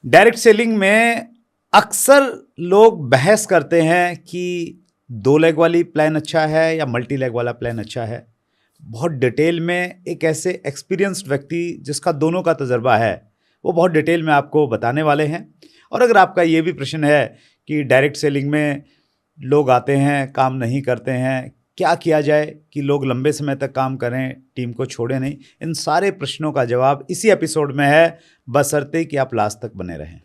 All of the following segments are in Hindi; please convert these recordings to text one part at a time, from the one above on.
डायरेक्ट सेलिंग में अक्सर लोग बहस करते हैं कि 2 लेग वाली प्लान अच्छा है या मल्टी लेग वाला प्लान अच्छा है। बहुत डिटेल में एक ऐसे एक्सपीरियंस्ड व्यक्ति जिसका दोनों का तजर्बा है वो बहुत डिटेल में आपको बताने वाले हैं। और अगर आपका ये भी प्रश्न है कि डायरेक्ट सेलिंग में लोग आते हैं काम नहीं करते हैं, क्या किया जाए कि लोग लंबे समय तक काम करें, टीम को छोड़े नहीं, इन सारे प्रश्नों का जवाब इसी एपिसोड में है, बशर्ते कि आप लास्ट तक बने रहें।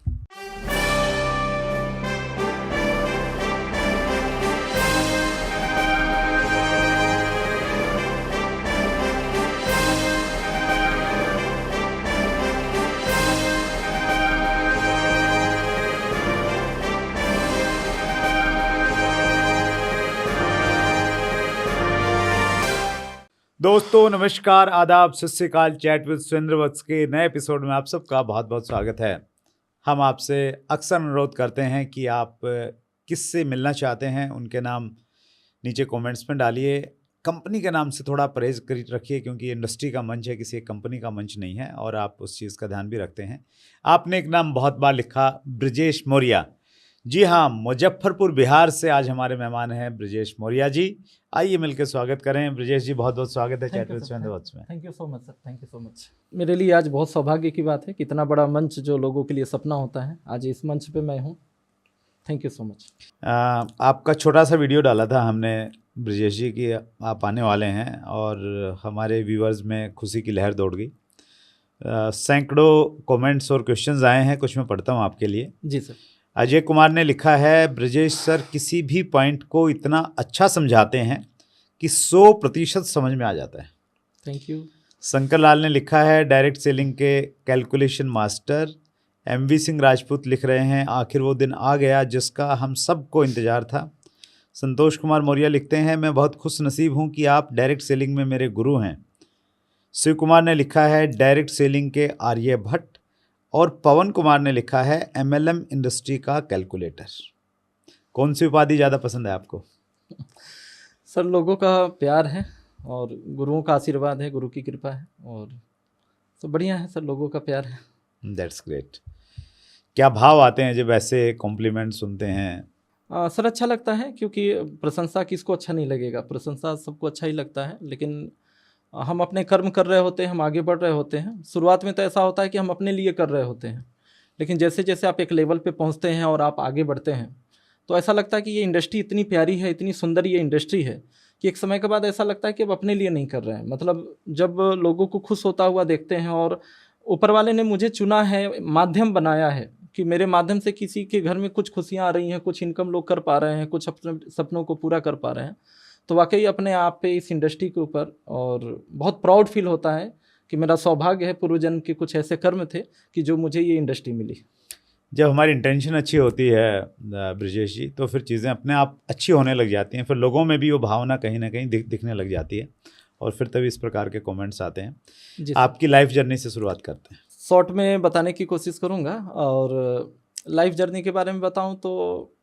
दोस्तों नमस्कार, आदाब, सत श्री अकाल। चैट विद सुरेंद्र वत्स के नए एपिसोड में आप सबका बहुत बहुत स्वागत है। हम आपसे अक्सर अनुरोध करते हैं कि आप किससे मिलना चाहते हैं उनके नाम नीचे कमेंट्स में डालिए। कंपनी के नाम से थोड़ा परहेज कर रखिए क्योंकि इंडस्ट्री का मंच है, किसी एक कंपनी का मंच नहीं है और आप उस चीज़ का ध्यान भी रखते हैं। आपने एक नाम बहुत बार लिखा, ब्रजेश मौर्य। जी हाँ, मुजफ्फरपुर बिहार से आज हमारे मेहमान हैं ब्रजेश मौर्य जी। आइए मिलकर स्वागत करें। ब्रजेश जी बहुत बहुत स्वागत है चैट विद सुरेंद्र वत्स में। Thank you so much sir, thank you so much. मेरे लिए आज बहुत सौभाग्य की बात है कि इतना बड़ा मंच जो लोगों के लिए सपना होता है, आज इस मंच पे मैं हूँ। Thank you so much. आपका छोटा सा वीडियो डाला था हमने ब्रजेश जी की, आप आने वाले हैं और हमारे व्यूअर्स में खुशी की लहर दौड़ गई। सैकड़ों कमेंट्स और क्वेश्चंस आए हैं, कुछ मैं पढ़ता हूँ आपके लिए। जी सर। अजय कुमार ने लिखा है, ब्रजेश सर किसी भी पॉइंट को इतना अच्छा समझाते हैं कि 100% समझ में आ जाता है। Thank you. शंकर लाल ने लिखा है, डायरेक्ट सेलिंग के calculation master. MV Singh Rajput लिख रहे हैं, आखिर वो दिन आ गया जिसका हम सबको इंतज़ार था। संतोष कुमार मौर्य लिखते हैं, मैं बहुत खुश नसीब हूँ कि आप डायरेक्ट सेलिंग में मेरे गुरु हैं। शिव कुमार ने लिखा है, डायरेक्ट सेलिंग के आर्य भट्ट। और पवन कुमार ने लिखा है, एमएलएम इंडस्ट्री का कैलकुलेटर। कौन सी उपाधि ज़्यादा पसंद है आपको? सर लोगों का प्यार है और गुरुओं का आशीर्वाद है, गुरु की कृपा है और सब बढ़िया है सर, लोगों का प्यार है। That's great. क्या भाव आते हैं जब ऐसे कॉम्प्लीमेंट सुनते हैं? सर अच्छा लगता है क्योंकि प्रशंसा किसको अच्छा नहीं लगेगा, प्रशंसा सबको अच्छा ही लगता है। लेकिन हम अपने कर्म कर रहे होते हैं, हम आगे बढ़ रहे होते हैं। शुरुआत में तो ऐसा होता है कि हम अपने लिए कर रहे होते हैं, लेकिन जैसे जैसे आप एक लेवल पे पहुंचते हैं और आप आगे बढ़ते हैं तो ऐसा लगता है कि ये इंडस्ट्री इतनी प्यारी है, इतनी सुंदर ये इंडस्ट्री है कि एक समय के बाद ऐसा लगता है कि अब अपने लिए नहीं कर रहे हैं। मतलब जब लोगों को खुश होता हुआ देखते हैं और ऊपर वाले ने मुझे चुना है, माध्यम बनाया है कि मेरे माध्यम से किसी के घर में कुछ खुशियाँ आ रही हैं, कुछ इनकम लोग कर पा रहे हैं, कुछ अपने सपनों को पूरा कर पा रहे हैं, तो वाकई अपने आप पे इस इंडस्ट्री के ऊपर और बहुत प्राउड फील होता है कि मेरा सौभाग्य है, पूर्वजन्म के कुछ ऐसे कर्म थे कि जो मुझे ये इंडस्ट्री मिली। जब हमारी इंटेंशन अच्छी होती है ब्रजेश जी, तो फिर चीज़ें अपने आप अच्छी होने लग जाती हैं, फिर लोगों में भी वो भावना कहीं ना कहीं दिखने लग जाती है और फिर तभी इस प्रकार के कमेंट्स आते हैं। आपकी लाइफ जर्नी से शुरुआत करते हैं। शॉर्ट में बताने की कोशिश करूँगा और लाइफ जर्नी के बारे में बताऊँ तो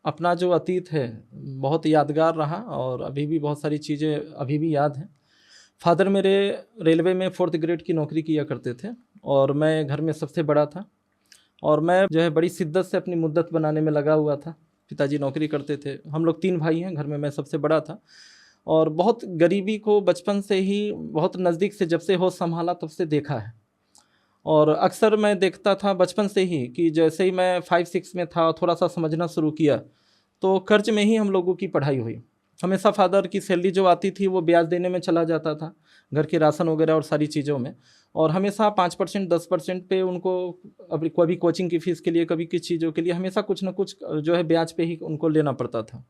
अपना जो अतीत है बहुत यादगार रहा और अभी भी बहुत सारी चीज़ें अभी भी याद हैं। फादर मेरे रेलवे में 4th ग्रेड की नौकरी किया करते थे और मैं घर में सबसे बड़ा था और मैं जो है बड़ी शिद्दत से अपनी मुद्दत बनाने में लगा हुआ था। पिताजी नौकरी करते थे, हम लोग 3 भाई हैं घर में, मैं सबसे बड़ा था और बहुत गरीबी को बचपन से ही बहुत नज़दीक से जब से होश संभाला तब से देखा है। और अक्सर मैं देखता था बचपन से ही कि जैसे ही मैं 5-6 में था, थोड़ा सा समझना शुरू किया तो कर्ज में ही हम लोगों की पढ़ाई हुई। हमेशा फादर की सैलरी जो आती थी वो ब्याज देने में चला जाता था, घर के राशन वगैरह और सारी चीज़ों में, और हमेशा 5% 10% पे उनको अभी कभी कोचिंग की फ़ीस के लिए, कभी किस चीज़ों के लिए हमेशा कुछ ना कुछ जो है ब्याज पे ही उनको लेना पड़ता था।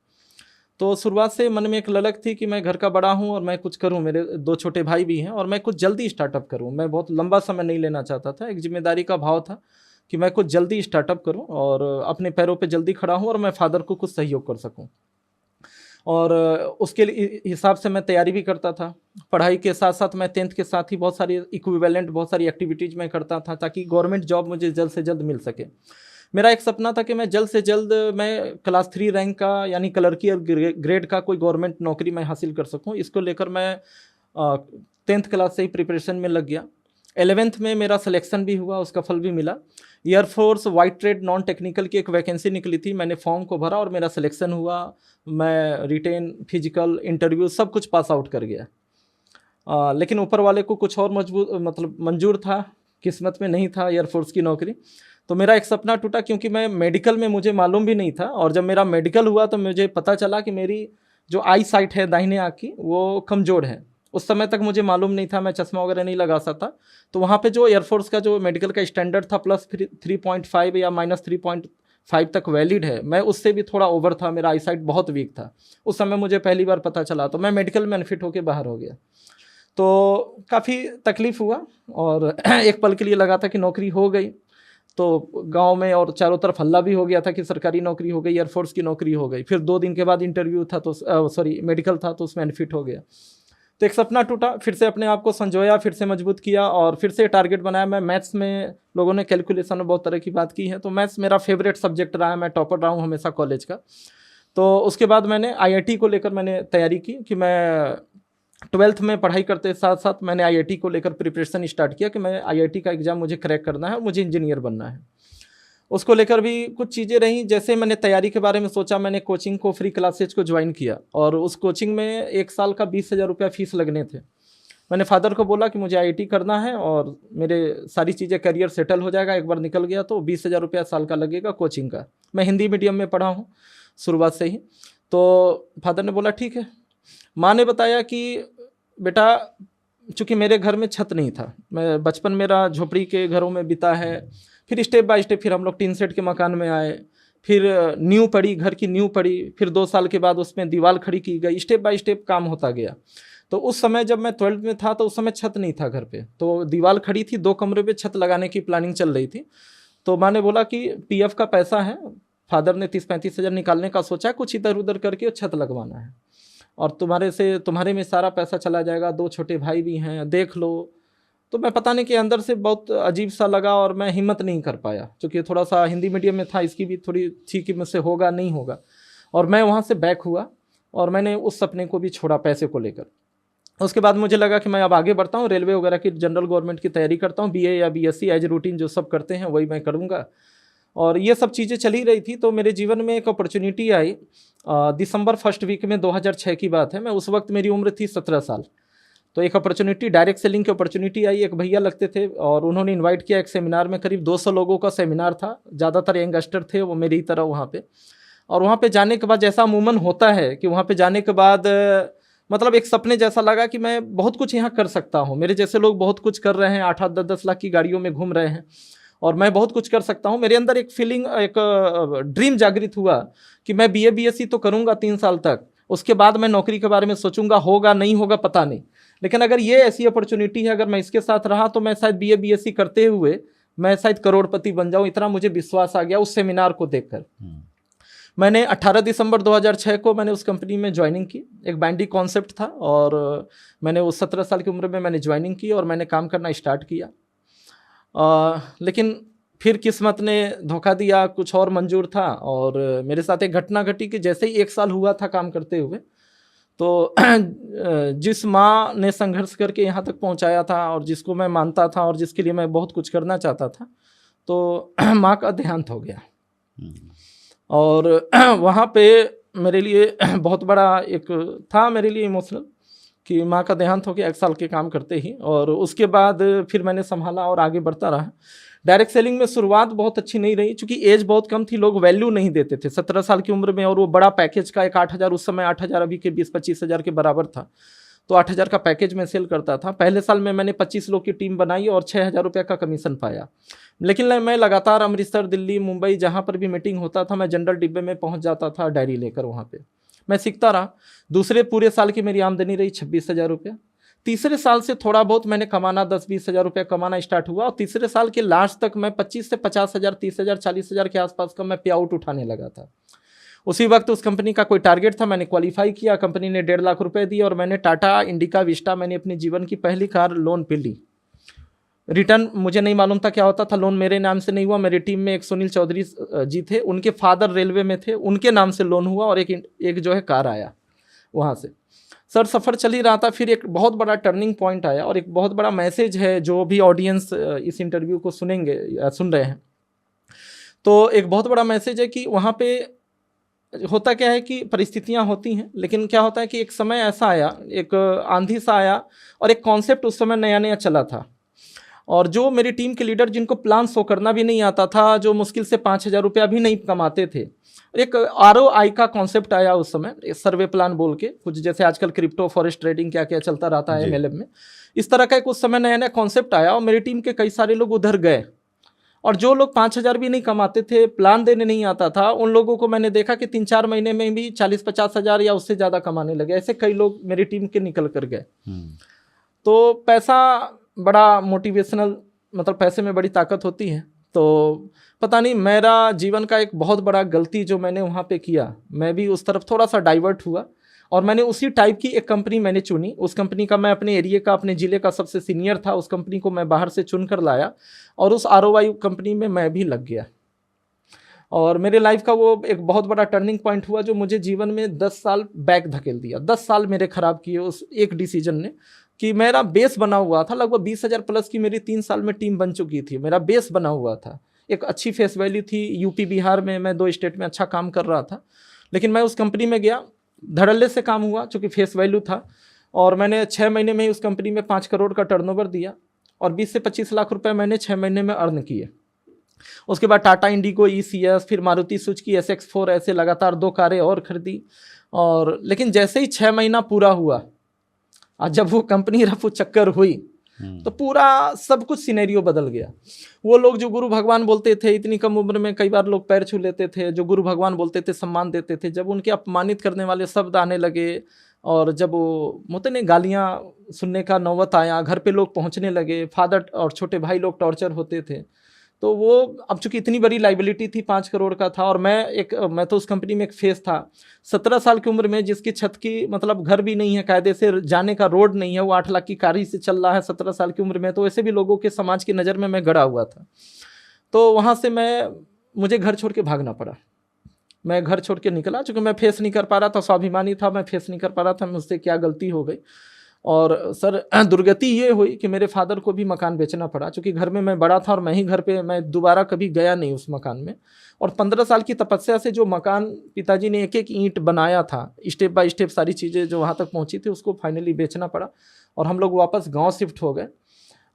तो शुरुआत से मन में एक ललक थी कि मैं घर का बड़ा हूँ और मैं कुछ करूँ, मेरे 2 छोटे भाई भी हैं और मैं कुछ जल्दी स्टार्टअप करूँ। मैं बहुत लंबा समय नहीं लेना चाहता था, एक जिम्मेदारी का भाव था कि मैं कुछ जल्दी स्टार्टअप करूँ और अपने पैरों पे जल्दी खड़ा हूँ और मैं फादर को कुछ सहयोग कर सकूँ। और उसके हिसाब से मैं तैयारी भी करता था। पढ़ाई के साथ साथ मैं 10th के साथ ही बहुत सारी इक्विवेलेंट बहुत सारी एक्टिविटीज़ मैं करता था ताकि गवर्नमेंट जॉब मुझे जल्द से जल्द मिल सके। मेरा एक सपना था कि मैं जल्द से जल्द मैं क्लास 3 रैंक का यानी क्लर्की और ग्रेड का कोई गवर्नमेंट नौकरी मैं हासिल कर सकूं। इसको लेकर मैं 10th क्लास से ही प्रिपरेशन में लग गया 11th में मेरा सिलेक्शन भी हुआ, उसका फल भी मिला। Air force white trade non technical की एक वैकेंसी निकली थी, मैंने फॉर्म को भरा और मेरा सिलेक्शन हुआ। मैं रिटेन, फिजिकल, इंटरव्यू सब कुछ पास आउट कर गया। लेकिन ऊपर वाले को कुछ और मंजूर था, किस्मत में नहीं था एयरफोर्स की नौकरी। तो मेरा एक सपना टूटा, क्योंकि मैं मेडिकल में, मुझे मालूम भी नहीं था। और जब मेरा मेडिकल हुआ तो मुझे पता चला कि मेरी जो आई साइट है दाहिने आँख की, वो कमज़ोर है। उस समय तक मुझे मालूम नहीं था, मैं चश्मा वगैरह नहीं लगा सकता। तो वहाँ पे जो एयरफोर्स का जो मेडिकल का स्टैंडर्ड था +3.5 या -3.5 तक वैलिड है, मैं उससे भी थोड़ा ओवर था, मेरा आई साइट बहुत वीक था। उस समय मुझे पहली बार पता चला, तो मैं मेडिकल में अनफिट होकर बाहर हो गया। तो काफ़ी तकलीफ़ हुआ और एक पल के लिए लगा था कि नौकरी हो गई। तो गांव में और चारों तरफ हल्ला भी हो गया था कि सरकारी नौकरी हो गई, एयरफोर्स की नौकरी हो गई। फिर 2 दिन के बाद इंटरव्यू था, तो मेडिकल था, तो उसमें अनफिट हो गया। तो एक सपना टूटा, फिर से अपने आप को संजोया, फिर से मजबूत किया और फिर से टारगेट बनाया। मैं मैथ्स में, लोगों ने कैलकुलेशन में बहुत तरह की बात की है, तो मैथ्स मेरा फेवरेट सब्जेक्ट रहा है, मैं टॉपर रहा हूँ हमेशा कॉलेज का। तो उसके बाद मैंने आईआईटी को लेकर मैंने तैयारी की कि मैं 12th में पढ़ाई करते साथ साथ मैंने आईआईटी को लेकर प्रिपरेशन स्टार्ट किया कि मैं आईआईटी का एग्ज़ाम मुझे क्रैक करना है और मुझे इंजीनियर बनना है। उसको लेकर भी कुछ चीज़ें रहीं। जैसे मैंने तैयारी के बारे में सोचा, मैंने कोचिंग को, फ्री क्लासेज को ज्वाइन किया और उस कोचिंग में 1 साल का 20,000 रुपया फीस लगने थे। मैंने फादर को बोला कि मुझे आईआईटी करना है और मेरे सारी चीज़ें, करियर सेटल हो जाएगा, एक बार निकल गया तो 20,000 रुपया साल का लगेगा कोचिंग का। मैं हिंदी मीडियम में पढ़ा हूँ शुरुआत से ही। तो फादर ने बोला ठीक है। माँ ने बताया कि बेटा, चूँकि मेरे घर में छत नहीं था, मैं बचपन मेरा झोपड़ी के घरों में बीता है, फिर स्टेप बाय स्टेप फिर हम लोग टीन सेट के मकान में आए, फिर नींव पड़ी, घर की नींव पड़ी, फिर 2 साल के बाद उसमें दीवार खड़ी की गई, स्टेप बाय स्टेप काम होता गया। तो उस समय जब मैं 12th में था तो उस समय छत नहीं था घर पे, तो दीवार खड़ी थी, 2 कमरे पे छत लगाने की प्लानिंग चल रही थी। तो माँ ने बोला कि पीएफ का पैसा है, फादर ने 30-35 हज़ार निकालने का सोचा, कुछ इधर उधर करके छत लगवाना है और तुम्हारे में सारा पैसा चला जाएगा, 2 छोटे भाई भी हैं, देख लो। तो मैं पता नहीं कि अंदर से बहुत अजीब सा लगा और मैं हिम्मत नहीं कर पाया, क्योंकि थोड़ा सा हिंदी मीडियम में था, इसकी भी थोड़ी थी कि मुझसे होगा नहीं होगा। और मैं वहाँ से बैक हुआ और मैंने उस सपने को भी छोड़ा पैसे को लेकर। उसके बाद मुझे लगा कि मैं अब आगे बढ़ता हूँ, रेलवे वगैरह की जनरल गवर्नमेंट की तैयारी करता हूँ, बीए या बीएससी एज रूटीन जो सब करते हैं वही मैं करूँगा। और ये सब चीज़ें चली रही थी। तो मेरे जीवन में एक अपॉर्चुनिटी आई, दिसंबर फर्स्ट वीक में 2006 की बात है। मैं उस वक्त, मेरी उम्र थी 17 साल। तो एक अपॉर्चुनिटी, डायरेक्ट सेलिंग की अपॉर्चुनिटी आई। एक भैया लगते थे और उन्होंने इनवाइट किया एक सेमिनार में, करीब 200 लोगों का सेमिनार था, ज़्यादातर यंगस्टर थे वो मेरी तरह वहाँ पे। और वहाँ पे जाने के बाद जैसा अमूमन होता है कि वहाँ पे जाने के बाद मतलब एक सपने जैसा लगा कि मैं बहुत कुछ यहाँ कर सकता हूँ, मेरे जैसे लोग बहुत कुछ कर रहे हैं, 8-8, 10-10 लाख की गाड़ियों में घूम रहे हैं और मैं बहुत कुछ कर सकता हूँ। मेरे अंदर एक फीलिंग, एक ड्रीम जागृत हुआ कि मैं बीए बीएससी तो करूँगा 3 साल तक, उसके बाद मैं नौकरी के बारे में सोचूंगा, होगा नहीं होगा पता नहीं, लेकिन अगर ये ऐसी अपॉर्चुनिटी है, अगर मैं इसके साथ रहा तो मैं शायद बीए बीएससी करते हुए मैं शायद करोड़पति बन जाऊँ। इतना मुझे विश्वास आ गया उस सेमिनार को देखकर। मैंने 18 दिसंबर 2006 को मैंने उस कंपनी में ज्वाइनिंग की। एक बैंडी कॉन्सेप्ट था और मैंने उस 17 साल की उम्र में मैंने ज्वाइनिंग की और मैंने काम करना स्टार्ट किया। लेकिन फिर किस्मत ने धोखा दिया, कुछ और मंजूर था और मेरे साथ एक घटना घटी कि जैसे ही 1 साल हुआ था काम करते हुए, तो जिस माँ ने संघर्ष करके यहाँ तक पहुँचाया था और जिसको मैं मानता था और जिसके लिए मैं बहुत कुछ करना चाहता था, तो माँ का देहांत हो गया। और वहाँ पे मेरे लिए बहुत बड़ा एक था, मेरे लिए इमोशनल, कि माँ का देहांत हो गया 1 साल के काम करते ही। और उसके बाद फिर मैंने संभाला और आगे बढ़ता रहा। डायरेक्ट सेलिंग में शुरुआत बहुत अच्छी नहीं रही, क्योंकि एज बहुत कम थी, लोग वैल्यू नहीं देते थे 17 साल की उम्र में। और वो बड़ा पैकेज का एक 8,000, उस समय 8,000 अभी के 20-25 हज़ार के बराबर था, तो 8,000 का पैकेज में सेल करता था। पहले साल में मैंने 25 लोग की टीम बनाई और 6,000 रुपये का कमीशन पाया। लेकिन मैं लगातार अमृतसर, दिल्ली, मुंबई, जहाँ पर भी मीटिंग होता था, मैं जनरल डिब्बे में पहुँच जाता था डायरी लेकर। वहाँ पर मैं सीखता रहा। दूसरे पूरे साल की मेरी आमदनी रही 26,000 रुपये। तीसरे साल से थोड़ा बहुत मैंने कमाना, 10-20 हज़ार रुपया कमाना स्टार्ट हुआ और तीसरे साल के लास्ट तक मैं 25 से 50 हज़ार, 30 हज़ार, 40 हज़ार के आसपास का मैं पे आउट उठाने लगा था। उसी वक्त उस कंपनी का कोई टारगेट था, मैंने क्वालिफाई किया, कंपनी ने 1.5 लाख रुपए दिए और मैंने टाटा इंडिका विस्टा, मैंने अपने जीवन की पहली कार लोन पे ली। रिटर्न मुझे नहीं मालूम था क्या होता था, लोन मेरे नाम से नहीं हुआ। मेरी टीम में एक सुनील चौधरी जी थे, उनके फादर रेलवे में थे, उनके नाम से लोन हुआ और एक जो है कार आया वहाँ से। सर सफ़र चल ही रहा था, फिर एक बहुत बड़ा टर्निंग पॉइंट आया और एक बहुत बड़ा मैसेज है जो भी ऑडियंस इस इंटरव्यू को सुनेंगे या सुन रहे हैं, तो एक बहुत बड़ा मैसेज है कि वहाँ पे होता क्या है कि परिस्थितियाँ होती हैं, लेकिन क्या होता है कि एक समय ऐसा आया, एक आंधी सा आया और एक कॉन्सेप्ट उस समय नया नया चला था, और जो मेरी टीम के लीडर जिनको प्लान शो करना भी नहीं आता था, जो मुश्किल से 5,000 रुपया भी नहीं कमाते थे, एक ROI का कॉन्सेप्ट आया उस समय, सर्वे प्लान बोल के, कुछ जैसे आजकल क्रिप्टो फॉरेस्ट ट्रेडिंग क्या क्या चलता रहता है MLM में, इस तरह का एक उस समय नया नया कॉन्सेप्ट आया और मेरी टीम के कई सारे लोग उधर गए, और जो लोग 5,000 भी नहीं कमाते थे, प्लान देने नहीं आता था, उन लोगों को मैंने देखा कि 3-4 महीने में भी 40-50 हज़ार या उससे ज़्यादा कमाने लगे। ऐसे कई लोग मेरी टीम के निकल कर गए। तो पैसा बड़ा मोटिवेशनल, मतलब पैसे में बड़ी ताकत होती है। तो पता नहीं, मेरा जीवन का एक बहुत बड़ा गलती जो मैंने वहाँ पे किया, मैं भी उस तरफ थोड़ा सा डाइवर्ट हुआ और मैंने उसी टाइप की एक कंपनी मैंने चुनी। उस कंपनी का, मैं अपने एरिया का, अपने ज़िले का सबसे सीनियर था, उस कंपनी को मैं बाहर से चुन कर लाया और उस ROI कंपनी में मैं भी लग गया। और मेरे लाइफ का वो एक बहुत बड़ा टर्निंग पॉइंट हुआ जो मुझे जीवन में 10 साल बैक धकेल दिया। 10 साल मेरे ख़राब किए उस एक डिसीजन ने, कि मेरा बेस बना हुआ था, लगभग 20,000 प्लस की मेरी 3 साल में टीम बन चुकी थी, मेरा बेस बना हुआ था, एक अच्छी फेस वैल्यू थी, यूपी बिहार में मैं 2 स्टेट में अच्छा काम कर रहा था। लेकिन मैं उस कंपनी में गया, धड़ल्ले से काम हुआ चूँकि फेस वैल्यू था, और मैंने 6 महीने में ही उस कंपनी में 5 करोड़ का टर्नओवर दिया और 20 से 25 लाख रुपए मैंने 6 महीने में अर्न किए। उसके बाद टाटा इंडिगो, ECS, फिर मारुति सुजुकी SX4, ऐसे लगातार 2 कारें और खरीदी। और लेकिन जैसे ही 6 महीना पूरा हुआ और जब वो कंपनी रफू चक्कर हुई तो पूरा सब कुछ सिनेरियो बदल गया। वो लोग जो गुरु भगवान बोलते थे, इतनी कम उम्र में कई बार लोग पैर छू लेते थे, जो गुरु भगवान बोलते थे, सम्मान देते थे, जब उनके अपमानित करने वाले शब्द आने लगे और जब वो मोते ने गालियाँ सुनने का नौबत आया, घर पे लोग पहुंचने लगे, फादर और छोटे भाई लोग टॉर्चर होते थे, तो वो अब चूंकि इतनी बड़ी लाइबिलिटी थी, 5 करोड़ का था, और मैं तो उस कंपनी में एक फेस था 17 साल की उम्र में, जिसकी छत की मतलब घर भी नहीं है, कायदे से जाने का रोड नहीं है, वो 8 लाख की कार ही से चल रहा है 17 साल की उम्र में। तो ऐसे भी लोगों के समाज की नज़र में मैं गड़ा हुआ था। तो वहाँ से मुझे घर छोड़ के भागना पड़ा। मैं घर छोड़ के निकला, चूँकि मैं फेस नहीं कर पा रहा था, स्वाभिमानी था, मैं फेस नहीं कर पा रहा था, मुझसे क्या गलती हो गई। और सर दुर्गति ये हुई कि मेरे फादर को भी मकान बेचना पड़ा, क्योंकि घर में मैं बड़ा था और मैं ही घर पे, मैं दोबारा कभी गया नहीं उस मकान में। और 15 साल की तपस्या से जो मकान पिताजी ने एक एक ईंट बनाया था, स्टेप बाय स्टेप सारी चीज़ें जो वहाँ तक पहुँची थी, उसको फाइनली बेचना पड़ा और हम लोग वापस गाँव शिफ्ट हो गए।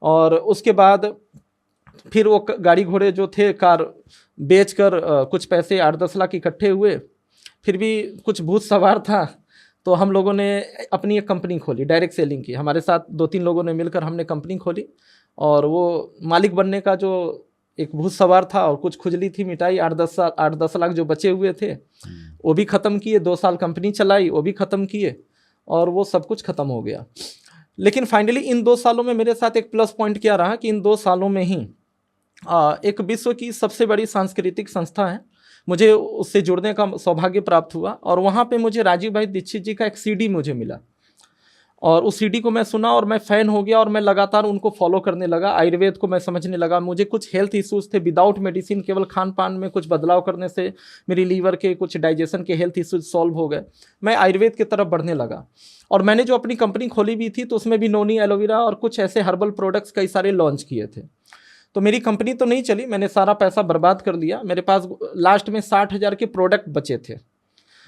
और उसके बाद फिर वो गाड़ी घोड़े जो थे, कार बेच कर कुछ पैसे 8-10 लाख इकट्ठे हुए। फिर भी कुछ भूत सवार था, तो हम लोगों ने अपनी एक कंपनी खोली, डायरेक्ट सेलिंग की। हमारे साथ 2-3 लोगों ने मिलकर हमने कंपनी खोली, और वो मालिक बनने का जो एक भूत सवार था और कुछ खुजली थी, मिटाई, 8-10 लाख जो बचे हुए थे वो भी ख़त्म किए। 2 साल कंपनी चलाई, वो भी ख़त्म किए, और वो सब कुछ ख़त्म हो गया। लेकिन फाइनली इन 2 सालों में मेरे साथ एक प्लस पॉइंट क्या रहा कि इन 2 सालों में ही एक विश्व की सबसे बड़ी सांस्कृतिक संस्था है, मुझे उससे जुड़ने का सौभाग्य प्राप्त हुआ। और वहाँ पे मुझे राजीव भाई दीक्षित जी का एक CD मुझे मिला, और उस CD को मैं सुना और मैं फ़ैन हो गया, और मैं लगातार उनको फॉलो करने लगा। आयुर्वेद को मैं समझने लगा। मुझे कुछ हेल्थ इश्यूज़ थे, विदाउट मेडिसिन, केवल खान पान में कुछ बदलाव करने से मेरी लीवर के, कुछ डाइजेशन के हेल्थ इश्यूज सॉल्व हो गए। मैं आयुर्वेद की तरफ बढ़ने लगा, और मैंने जो अपनी कंपनी खोली भी थी तो उसमें भी नोनी, एलोवेरा और कुछ ऐसे हर्बल प्रोडक्ट्स कई सारे लॉन्च किए थे। तो मेरी कंपनी तो नहीं चली, मैंने सारा पैसा बर्बाद कर दिया। मेरे पास लास्ट में 60,000 के प्रोडक्ट बचे थे,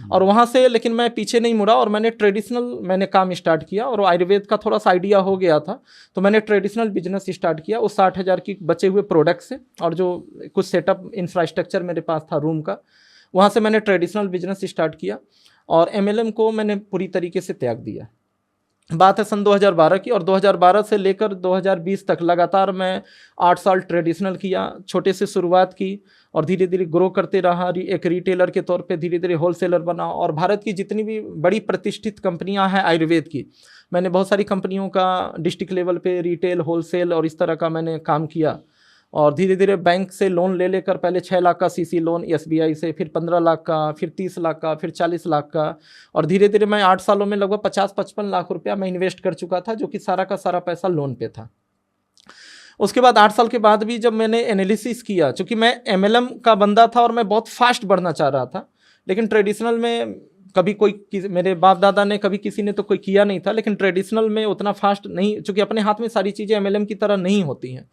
और वहाँ से लेकिन मैं पीछे नहीं मुड़ा, और मैंने काम स्टार्ट किया। और आयुर्वेद का थोड़ा सा आइडिया हो गया था, तो मैंने ट्रेडिशनल बिजनेस स्टार्ट किया उस 60,000 की बचे हुए प्रोडक्ट से। और जो कुछ सेटअप इंफ्रास्ट्रक्चर मेरे पास था रूम का, वहाँ से मैंने ट्रेडिशनल बिजनेस स्टार्ट किया, और MLM को मैंने पूरी तरीके से त्याग दिया। बात है सन 2012 की, और 2012 से लेकर 2020 तक लगातार मैं 8 साल ट्रेडिशनल किया। छोटे से शुरुआत की और धीरे धीरे ग्रो करते रहा। एक रिटेलर के तौर पे धीरे धीरे होलसेलर बना, और भारत की जितनी भी बड़ी प्रतिष्ठित कंपनियां हैं आयुर्वेद की, मैंने बहुत सारी कंपनियों का डिस्ट्रिक्ट लेवल पे रिटेल, होलसेल और इस तरह का मैंने काम किया। और धीरे धीरे बैंक से लोन ले लेकर, पहले 6 लाख का CC लोन SBI से, फिर 15 लाख का, फिर 30 लाख का, फिर 40 लाख का, और धीरे धीरे मैं 8 सालों में लगभग 50-55 लाख रुपया मैं इन्वेस्ट कर चुका था, जो कि सारा का सारा पैसा लोन पे था। उसके बाद 8 साल के बाद भी जब मैंने एनालिसिस किया, चूँकि मैं MLM का बंदा था और मैं बहुत फास्ट बढ़ना चाह रहा था, लेकिन ट्रेडिशनल में कभी मेरे बाप दादा ने कभी किसी ने तो कोई किया नहीं था, लेकिन ट्रेडिशनल में उतना फास्ट नहीं, चूँकि अपने हाथ में सारी चीज़ें एमएलएम की तरह नहीं होती हैं।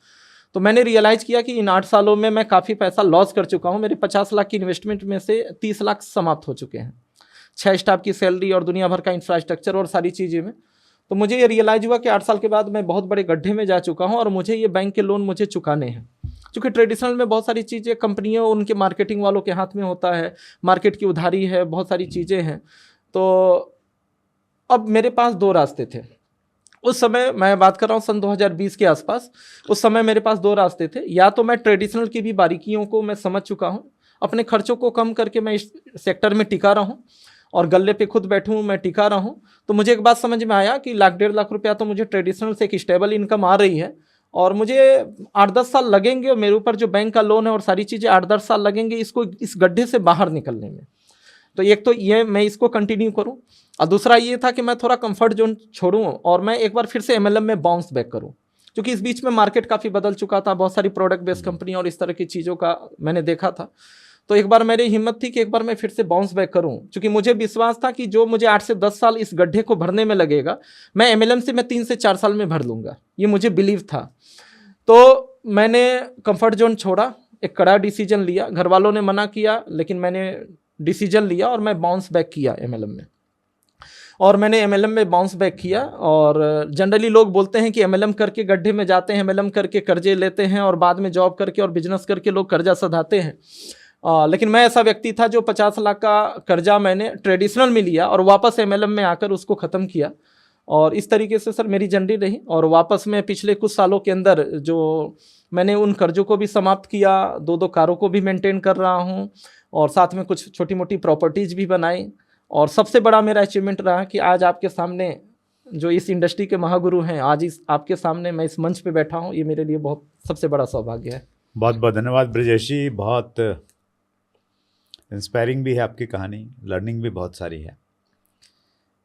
तो मैंने रियलाइज़ किया कि इन 8 सालों में मैं काफ़ी पैसा लॉस कर चुका हूँ। मेरे 50 लाख की इन्वेस्टमेंट में से 30 लाख समाप्त हो चुके हैं, 6 स्टाफ की सैलरी और दुनिया भर का इंफ्रास्ट्रक्चर और सारी चीज़ें में। तो मुझे ये रियलाइज़ हुआ कि 8 साल के बाद मैं बहुत बड़े गड्ढे में जा चुका हूँ और मुझे ये बैंक के लोन मुझे चुकाने हैं। क्योंकि ट्रेडिशनल में बहुत सारी चीज़ें कंपनियों, उनके मार्केटिंग वालों के हाथ में होता है, मार्केट की उधारी है, बहुत सारी चीज़ें हैं। तो अब मेरे पास 2 रास्ते थे उस समय, मैं बात कर रहा हूँ सन 2020 के आसपास। उस समय मेरे पास 2 रास्ते थे, या तो मैं ट्रेडिशनल की भी बारीकियों को मैं समझ चुका हूँ, अपने खर्चों को कम करके मैं इस सेक्टर में टिका रहूँ और गल्ले पे खुद बैठूँ, मैं टिका रहूँ। तो मुझे एक बात समझ में आया कि 1,00,000-1,50,000 रुपया तो मुझे ट्रेडिशनल से एक स्टेबल इनकम आ रही है और मुझे 8-10 साल लगेंगे, और मेरे ऊपर जो बैंक का लोन है और सारी चीज़ें 8-10 साल लगेंगे इसको, इस गड्ढे से बाहर निकलने में। तो एक तो ये मैं इसको कंटिन्यू करूं, और दूसरा ये था कि मैं थोड़ा कंफर्ट जोन छोड़ूं और मैं एक बार फिर से एमएलएम में बाउंस बैक करूं, क्योंकि इस बीच में मार्केट काफ़ी बदल चुका था, बहुत सारी प्रोडक्ट बेस्ड कंपनी और इस तरह की चीज़ों का मैंने देखा था। तो एक बार मेरी हिम्मत थी कि एक बार मैं फिर से बाउंस बैक करूं, क्योंकि मुझे विश्वास था कि जो मुझे 8 से 10 साल इस गड्ढे को भरने में लगेगा, मैं एमएलएम से मैं 3 से 4 साल में भर लूँगा, ये मुझे बिलीव था। तो मैंने कंफर्ट जोन छोड़ा, एक कड़ा डिसीजन लिया, घर वालों ने मना किया लेकिन मैंने डिसीजन लिया और मैं बाउंस बैक किया एमएलएम में। और मैंने एमएलएम में बाउंस बैक किया। और जनरली लोग बोलते हैं कि एमएलएम करके गड्ढे में जाते हैं, एमएलएम करके कर्जे लेते हैं और बाद में जॉब करके और बिजनेस करके लोग कर्जा सधाते हैं। लेकिन मैं ऐसा व्यक्ति था जो 50 लाख का कर्जा मैंने ट्रेडिशनल में लिया और वापस एमएलएम में आकर उसको ख़त्म किया। और इस तरीके से सर मेरी जर्नी रही, और वापस में पिछले कुछ सालों के अंदर जो मैंने उन कर्जों को भी समाप्त किया, 2-2 कारों को भी मेंटेन कर रहा हूँ और साथ में कुछ छोटी मोटी प्रॉपर्टीज़ भी बनाई। और सबसे बड़ा मेरा अचीवमेंट रहा कि आज आपके सामने जो इस इंडस्ट्री के महागुरु हैं, आज इस आपके सामने मैं इस मंच पे बैठा हूँ, ये मेरे लिए बहुत सबसे बड़ा सौभाग्य है। बहुत बहुत धन्यवाद ब्रजेश जी, बहुत इंस्पायरिंग भी है आपकी कहानी, लर्निंग भी बहुत सारी है।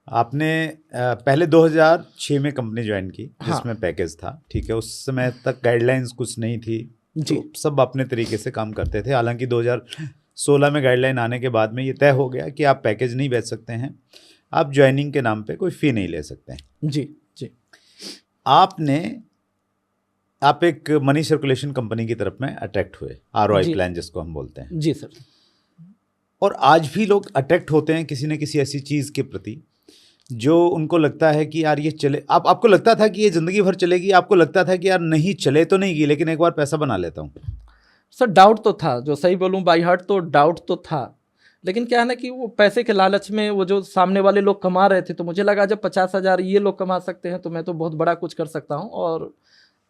आपने पहले 2006 में कंपनी ज्वाइन की जिसमें पैकेज था, ठीक है, उस समय तक गाइडलाइंस कुछ नहीं थी जी, तो सब अपने तरीके से काम करते थे। हालांकि 2016 में गाइडलाइन आने के बाद में ये तय हो गया कि आप पैकेज नहीं बेच सकते हैं, आप ज्वाइनिंग के नाम पे कोई फ़ी नहीं ले सकते हैं। जी जी। आप एक मनी सर्कुलेशन कंपनी की तरफ में अट्रैक्ट हुए, ROI प्लान जिसको हम बोलते हैं। जी सर। और आज भी लोग अट्रैक्ट होते हैं किसी न किसी ऐसी चीज़ के प्रति जो उनको लगता है कि यार ये चले। आपको लगता था कि ये ज़िंदगी भर चलेगी, आपको लगता था कि यार नहीं चले तो नहीं गई, लेकिन एक बार पैसा बना लेता हूँ। सर डाउट तो था, जो सही बोलूँ बाई हार्ट तो डाउट तो था, लेकिन क्या है ना कि वो पैसे के लालच में वो जो सामने वाले लोग कमा रहे थे, तो मुझे लगा जब 50,000 ये लोग कमा सकते हैं तो मैं तो बहुत बड़ा कुछ कर सकता हूँ। और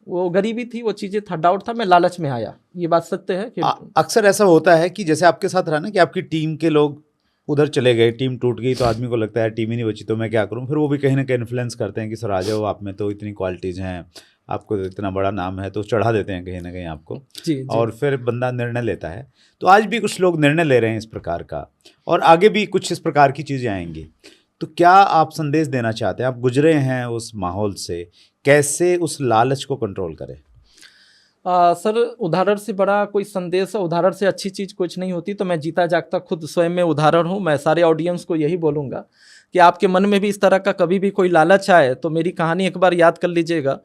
वो गरीबी थी, वो चीज़ें था, डाउट था, मैं लालच में आया, ये बात सत्य है कि अक्सर ऐसा होता है कि जैसे आपके साथ रहा ना कि आपकी टीम के लोग उधर चले गए, टीम टूट गई, तो आदमी को लगता है टीम ही नहीं बची तो मैं क्या करूं। फिर वो भी कहीं ना कहीं इन्फ्लुएंस करते हैं कि सर आ जाओ, आप में तो इतनी क्वालिटीज़ हैं, आपको तो इतना बड़ा नाम है, तो चढ़ा देते हैं कहीं ना कहीं आपको। जी। और फिर बंदा निर्णय लेता है। तो आज भी कुछ लोग निर्णय ले रहे हैं इस प्रकार का, और आगे भी कुछ इस प्रकार की चीज़ें आएंगी। तो क्या आप संदेश देना चाहते हैं? आप गुजरे हैं उस माहौल से, कैसे उस लालच को कंट्रोल करें? सर उदाहरण से बड़ा कोई संदेश, उदाहरण से अच्छी चीज़ कुछ नहीं होती। तो मैं जीता जागता खुद स्वयं में उदाहरण हूँ। मैं सारे ऑडियंस को यही बोलूँगा कि आपके मन में भी इस तरह का कभी भी कोई लालच आए तो मेरी कहानी एक बार याद कर लीजिएगा।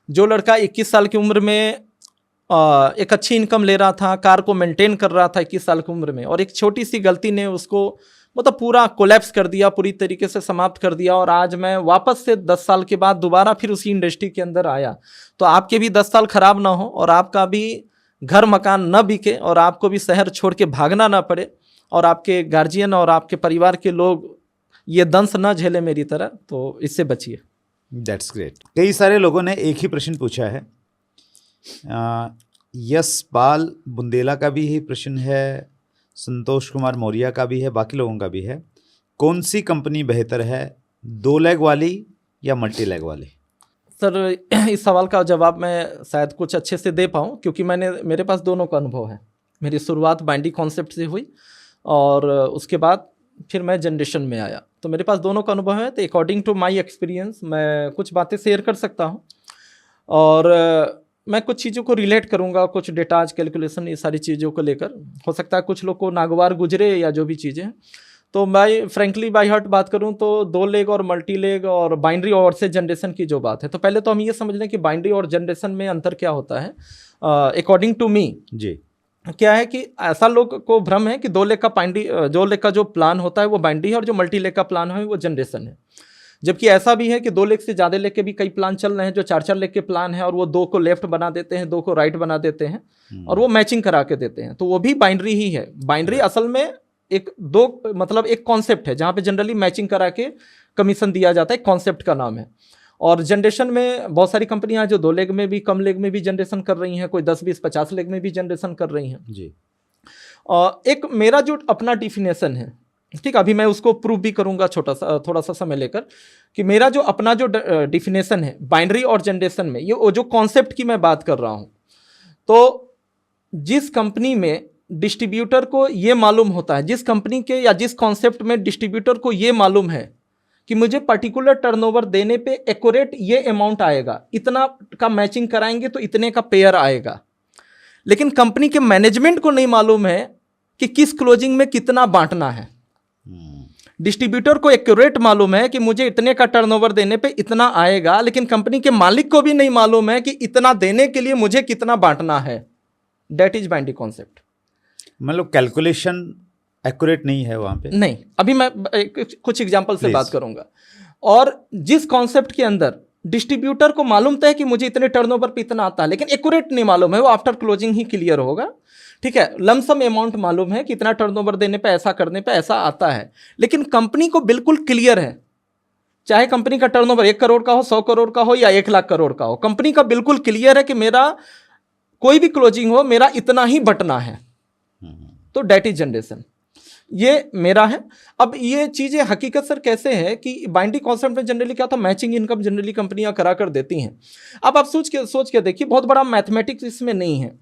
जो लड़का 21 साल की उम्र में एक अच्छी इनकम ले रहा था, कार को मेंटेन कर रहा था 21 साल की उम्र में, और एक छोटी सी गलती ने उसको मतलब पूरा कोलैप्स कर दिया, पूरी तरीके से समाप्त कर दिया। और आज मैं वापस से 10 साल के बाद दोबारा फिर उसी इंडस्ट्री के अंदर आया। तो आपके भी 10 साल खराब ना हो और आपका भी घर मकान न बिके और आपको भी शहर छोड़ के भागना ना पड़े और आपके गार्जियन और आपके परिवार के लोग ये दंश न झेले मेरी तरह, तो इससे बचिए। That's great. कई सारे लोगों ने एक ही प्रश्न पूछा है, यशपाल बुंदेला का भी ही प्रश्न है, संतोष कुमार मौर्य का भी है, बाकी लोगों का भी है। कौन सी कंपनी बेहतर है, 2 लेग वाली या मल्टी लेग वाली? सर इस सवाल का जवाब मैं शायद कुछ अच्छे से दे पाऊँ, क्योंकि मेरे पास दोनों का अनुभव है। मेरी शुरुआत बाइंडी कॉन्सेप्ट से हुई और उसके बाद फिर मैं जनरेशन में आया, तो मेरे पास दोनों का अनुभव है। तो अकॉर्डिंग टू माय एक्सपीरियंस मैं कुछ बातें शेयर कर सकता हूँ और मैं कुछ चीज़ों को रिलेट करूँगा, कुछ डेटाज कैलकुलेशन, ये सारी चीज़ों को लेकर। हो सकता है कुछ लोग को नागवार गुजरे या जो भी चीज़ें हैं। तो मैं फ्रेंकली बाय हार्ट बात करूं तो 2 लेग और मल्टी लेग और बाइनरी और से जनरेशन की जो बात है, तो पहले तो हम ये समझ लें कि बाइनरी और जनरेशन में अंतर क्या होता है। अकॉर्डिंग टू मी जी, क्या है कि ऐसा लोग को भ्रम है कि 2 लेग का बाइनरी, 2 लेग का जो प्लान होता है वो बाइनरी है और जो मल्टी लेग का प्लान है वो जनरेशन है। जबकि ऐसा भी है कि 2 लेग से ज़्यादा लेग के भी कई प्लान चल रहे हैं जो 4-4 लेग के प्लान है, और वो 2 को लेफ्ट बना देते हैं, 2 को राइट बना देते हैं और वो मैचिंग करा के देते हैं, तो वो भी बाइनरी ही है। बाइनरी असल में एक मतलब एक कॉन्सेप्ट है जहाँ पे जनरली मैचिंग करा के कमीशन दिया जाता है, कॉन्सेप्ट का नाम है। और जनरेशन में बहुत सारी कंपनियां हैं जो 2 लेग में भी, कम लेग में भी जनरेशन कर रही हैं, कोई 10, 20, 50 लेग में भी जनरेशन कर रही हैं जी। एक मेरा जो अपना डिफिनेशन है, ठीक, अभी मैं उसको प्रूव भी करूंगा थोड़ा सा समय लेकर, कि मेरा जो अपना जो डिफिनेशन है बाइनरी और जनरेशन में, ये जो कॉन्सेप्ट की मैं बात कर रहा हूं, तो जिस कंपनी में डिस्ट्रीब्यूटर को ये मालूम होता है, जिस कंपनी के या जिस कॉन्सेप्ट में डिस्ट्रीब्यूटर को ये मालूम है कि मुझे पर्टिकुलर टर्नओवर देने पे एक्यूरेट ये अमाउंट आएगा, इतना का मैचिंग कराएंगे तो इतने का पेयर आएगा, लेकिन कंपनी के मैनेजमेंट को नहीं मालूम है कि किस क्लोजिंग में कितना बांटना है। डिस्ट्रीब्यूटर को एक्यूरेट मालूम है कि मुझे इतने का टर्नओवर देने पे इतना आएगा, लेकिन कंपनी के मालिक को भी नहीं मालूम है कि इतना देने के लिए मुझे कितना बांटना है। That is binary concept. मतलब कैलकुलेशन एक्यूरेट नहीं है वहां पे। नहीं, अभी मैं कुछ एग्जांपल से बात करूंगा। और जिस कॉन्सेप्ट के अंदर डिस्ट्रीब्यूटर को मालूम था कि मुझे इतने टर्नओवर पे इतना आता है, लेकिन एक्यूरेट नहीं मालूम है, वो आफ्टर क्लोजिंग ही क्लियर होगा, ठीक है। लमसम अमाउंट मालूम है कि इतना टर्नओवर देने पे, ऐसा करने पे ऐसा आता है, लेकिन कंपनी को बिल्कुल क्लियर है, चाहे कंपनी का टर्नओवर 1 करोड़ का हो, 100 करोड़ का हो या 1 लाख करोड़ का हो, कंपनी का बिल्कुल क्लियर है कि मेरा कोई भी क्लोजिंग हो, मेरा इतना ही बटना है। तो डेट इज जनरेशन, ये मेरा है। अब ये चीजें हकीकत सर कैसे है कि बाइनरी कॉन्सेप्ट में जनरली क्या था, मैचिंग इनकम जनरली कंपनियां करा कर देती हैं। अब आप सोच के देखिए, बहुत बड़ा मैथमेटिक्स इसमें नहीं है,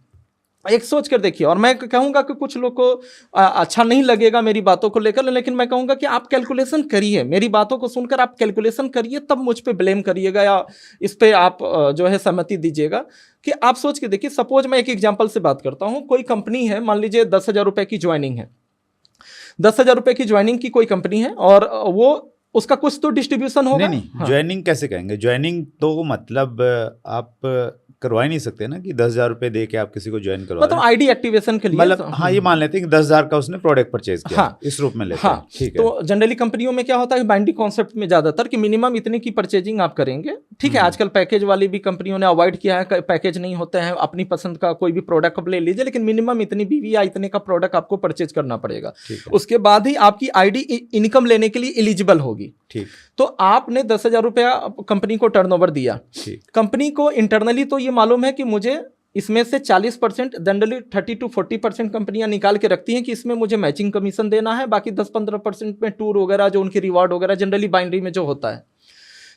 एक सोच कर देखिए। और मैं कहूंगा कि कुछ लोग को अच्छा नहीं लगेगा मेरी बातों को लेकर, लेकिन मैं कहूंगा कि आप कैलकुलेशन करिए, मेरी बातों को सुनकर आप कैलकुलेशन करिए, तब मुझ पे ब्लेम करिएगा या इस पे आप जो है सहमति दीजिएगा। कि आप सोच के देखिए, सपोज मैं एक एग्जांपल से बात करता हूं, कोई कंपनी है, मान लीजिए 10,000 रुपए की ज्वाइनिंग है, 10,000 रुपए की ज्वाइनिंग की कोई कंपनी है, और वो उसका कुछ तो डिस्ट्रीब्यूशन होगा। नहीं, हाँ। ज्वाइनिंग कैसे कहेंगे? ज्वाइनिंग तो मतलब आप करवा ही नहीं सकते ना कि 10,000 रुपए दे के आप किसी को ज्वाइन करवा मतलब आईडी एक्टिवेशन के लिए, मतलब हाँ, ये मान लेते हैं कि 10,000 का उसने प्रोडक्ट परचेज किया, हाँ, इस रूप में लेते हाँ, हैं, ठीक है। तो जनरली कंपनियों में क्या होता है, बाइनरी कॉन्सेप्ट में ज्यादातर कि मिनिमम इतने की परचेजिंग आप करेंगे, ठीक है। आजकल पैकेज वाली भी कंपनियों ने अवॉइड किया है, पैकेज नहीं होते हैं, अपनी पसंद का कोई भी प्रोडक्ट आप ले लीजिए, लेकिन मिनिमम इतनी बीवी या इतने का प्रोडक्ट आपको परचेज करना पड़ेगा, उसके बाद ही आपकी आईडी इनकम लेने के लिए एलिजिबल होगी, ठीक। तो आपने 10,000 रुपया कंपनी को टर्नओवर दिया, कंपनी को इंटरनली तो ये मालूम है कि मुझे इसमें से 40%, जनरली 30 to 40% कंपनियां निकाल के रखती हैं कि इसमें मुझे मैचिंग कमीशन देना है, बाकी 10-15% में टूर वगैरह जो उनकी रिवार्ड वगैरह जनरली बाइनरी में जो होता है।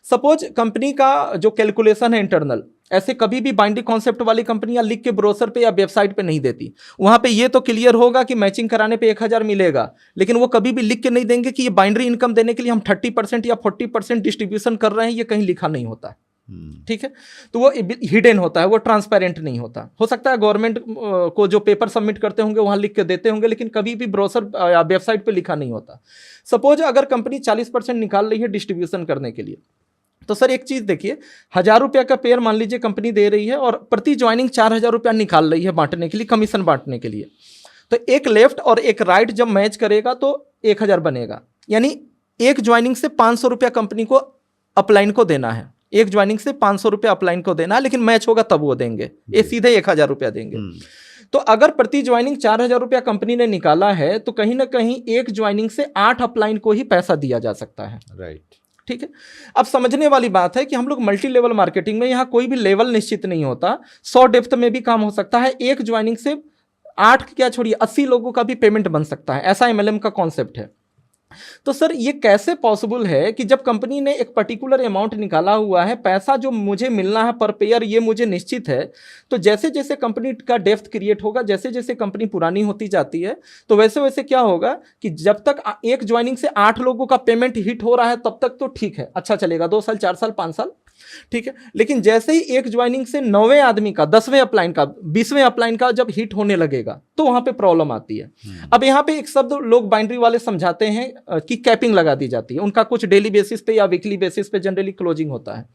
सपोज कंपनी का जो कैलकुलेशन है इंटरनल, ऐसे कभी भी बाइनरी कॉन्सेप्ट वाली कंपनियां लिख के ब्रोशर पे या वेबसाइट पे नहीं देती। वहां पे ये तो क्लियर होगा कि मैचिंग कराने पे 1,000 मिलेगा, लेकिन वो कभी भी लिख के नहीं देंगे कि ये बाइनरी इनकम देने के लिए हम 30% या 40% डिस्ट्रीब्यूशन कर रहे हैं, ये कहीं लिखा नहीं होता है, ठीक है। तो वो हिडन होता है, वो ट्रांसपेरेंट नहीं होता। हो सकता है गवर्नमेंट को जो पेपर सबमिट करते होंगे वहां लिख के देते होंगे, लेकिन कभी भी ब्रोशर या वेबसाइट पे लिखा नहीं होता। सपोज अगर कंपनी 40% निकाल रही है डिस्ट्रीब्यूशन करने के लिए, तो सर एक चीज देखिए, 1,000 रुपया का पेयर मान लीजिए कंपनी दे रही है और प्रति ज्वाइनिंग 4,000 रुपया निकाल रही है बांटने के लिए, कमीशन बांटने के लिए। तो एक लेफ्ट और एक राइट जब मैच करेगा तो 1,000 बनेगा, यानी एक ज्वाइनिंग से 500 रुपया कंपनी को अपलाइन को देना है, एक ज्वाइनिंग से 500 रुपया अपलाइन को देना है, लेकिन मैच होगा तब वो देंगे, ये सीधे 1,000 रुपया देंगे। तो अगर प्रति ज्वाइनिंग 4,000 रुपया कंपनी ने निकाला है, तो कहीं ना कहीं एक ज्वाइनिंग से 8 अपलाइन को ही पैसा दिया जा सकता है, राइट, ठीक है। अब समझने वाली बात है कि हम लोग मल्टी लेवल मार्केटिंग में, यहां कोई भी लेवल निश्चित नहीं होता, 100 डेप्थ में भी काम हो सकता है, एक ज्वाइनिंग से 8 क्या छोड़िए 80 लोगों का भी पेमेंट बन सकता है, ऐसा MLM का कॉन्सेप्ट है। तो सर ये कैसे पॉसिबल है कि जब कंपनी ने एक पर्टिकुलर अमाउंट निकाला हुआ है, पैसा जो मुझे मिलना है पर पेयर ये मुझे निश्चित है, तो जैसे जैसे कंपनी का डेप्थ क्रिएट होगा, जैसे जैसे कंपनी पुरानी होती जाती है, तो वैसे वैसे क्या होगा कि जब तक एक ज्वाइनिंग से 8 लोगों का पेमेंट हिट हो रहा है तब तक तो ठीक है, अच्छा चलेगा, 2 साल 4 साल 5 साल, ठीक है। लेकिन जैसे ही एक ज्वाइनिंग से 9वें आदमी का, 10वें अपलाइन का, 20वें अपलाइन का जब हिट होने लगेगा तो वहां पे प्रॉब्लम आती है। अब यहाँ पे एक शब्द लोग बाइनरी वाले समझाते हैं कि कैपिंग लगा दी जाती है। उनका कुछ डेली बेसिस पे या वीकली बेसिस पे जनरली क्लोजिंग होता है।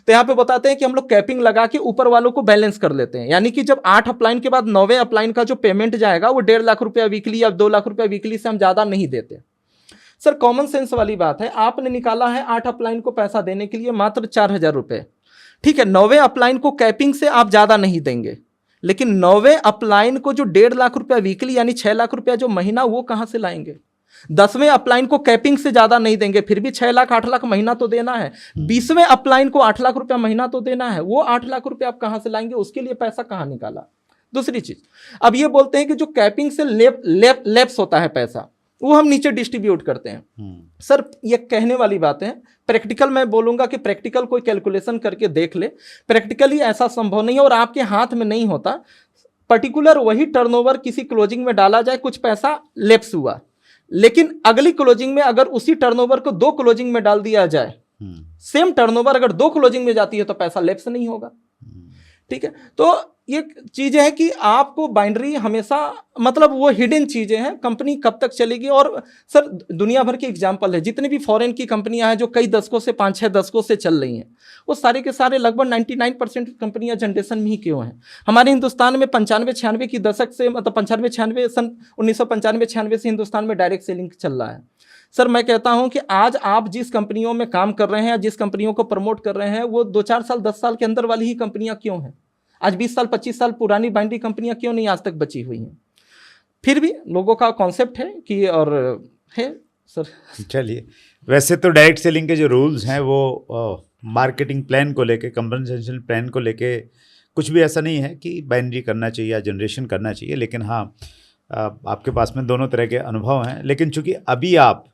तो यहाँ पे बताते हैं कि हम लोग कैपिंग लगा के ऊपर वालों को बैलेंस कर लेते हैं। यानी कि जब 8 अपलाइन के बाद 9वें अपलाइन का जो पेमेंट जाएगा वो 1.5 लाख रुपया वीकली या 2 लाख रुपया वीकली से हम ज्यादा नहीं देते। सर कॉमन सेंस वाली बात है, आपने निकाला है 8 अपलाइन को पैसा देने के लिए मात्र 4,000 रुपए, ठीक है। 9वें अपलाइन को कैपिंग से आप ज्यादा नहीं देंगे, लेकिन 9वें अपलाइन को जो 1.5 लाख रुपया वीकली यानी 6 लाख रुपया जो महीना, वो कहां से लाएंगे? 10वें अपलाइन को कैपिंग से ज्यादा नहीं देंगे, फिर भी 6 लाख 8 लाख महीना तो देना है। 20वें अपलाइन को 8 लाख रुपया महीना तो देना है, वो 8 लाख रुपया आप कहां से लाएंगे? उसके लिए पैसा कहां निकाला? दूसरी चीज, अब ये बोलते हैं कि जो कैपिंग से लेप्स होता है पैसा, वो हम नीचे डिस्ट्रीब्यूट करते हैं। सर ये कहने वाली बात है, प्रैक्टिकल मैं बोलूंगा कि प्रैक्टिकल कोई कैलकुलेशन करके देख ले, प्रैक्टिकली ऐसा संभव नहीं है और आपके हाथ में नहीं होता। पर्टिकुलर वही टर्नओवर किसी क्लोजिंग में डाला जाए, कुछ पैसा लेप्स हुआ, लेकिन अगली क्लोजिंग में अगर उसी टर्नओवर को 2 क्लोजिंग में डाल दिया जाए, सेम टर्नओवर अगर 2 क्लोजिंग में जाती है तो पैसा लेप्स नहीं होगा, ठीक है। तो ये चीजें हैं कि आपको बाइनरी हमेशा, मतलब वो हिडन चीजें हैं, कंपनी कब तक चलेगी। और सर दुनिया भर के एग्जांपल है, जितनी भी फॉरेन की कंपनियां हैं जो कई दशकों से, 5-6 दशकों से चल रही हैं, वो सारे के सारे लगभग 99% कंपनियां जनरेशन में ही क्यों हैं। हमारे हिंदुस्तान में 95-96 की दशक से, मतलब 95-96 सन 1995-96 से हिंदुस्तान में डायरेक्ट सेलिंग चल रहा है। सर मैं कहता हूं कि आज आप जिस कंपनियों में काम कर रहे हैं, जिस कंपनियों को प्रमोट कर रहे हैं, वो 2-4 साल 10 साल के अंदर वाली ही कंपनियां क्यों हैं? आज 20 साल 25 साल पुरानी बाइनरी कंपनियां क्यों नहीं आज तक बची हुई हैं? फिर भी लोगों का कॉन्सेप्ट है कि, और है सर। चलिए, वैसे तो डायरेक्ट सेलिंग के जो रूल्स हैं वो मार्केटिंग प्लान को लेके, कंपनसेशन प्लान को लेके कुछ भी ऐसा नहीं है कि बाइनरी करना चाहिए या जनरेशन करना चाहिए। लेकिन हाँ, आपके पास में दोनों तरह के अनुभव हैं। लेकिन चूंकि अभी आप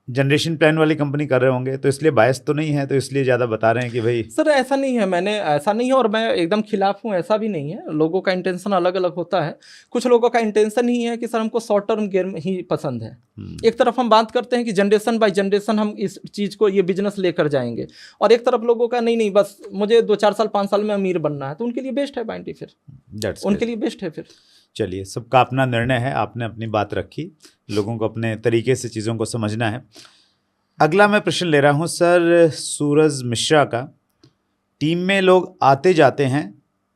जनरेशन प्लान वाली कंपनी कर रहे होंगे तो इसलिए बायस तो नहीं है, तो इसलिए ज़्यादा बता रहे हैं कि भाई। सर ऐसा नहीं है, मैंने ऐसा नहीं है और मैं एकदम खिलाफ हूँ, ऐसा भी नहीं है। लोगों का इंटेंशन अलग अलग होता है। कुछ लोगों का इंटेंशन ही है कि सर हमको शॉर्ट टर्म गेम ही पसंद है। एक तरफ हम बात करते हैं कि जनरेशन बाय जनरेशन हम इस चीज़ को, ये बिजनेस लेकर जाएंगे, और एक तरफ लोगों का नहीं बस मुझे 2-4 साल 5 साल में अमीर बनना है, तो उनके लिए बेस्ट है बाइनरी, फिर उनके लिए बेस्ट है। फिर चलिए, सबका अपना निर्णय है, आपने अपनी बात रखी, लोगों को अपने तरीके से चीज़ों को समझना है। अगला मैं प्रश्न ले रहा हूं सर सूरज मिश्रा का। टीम में लोग आते जाते हैं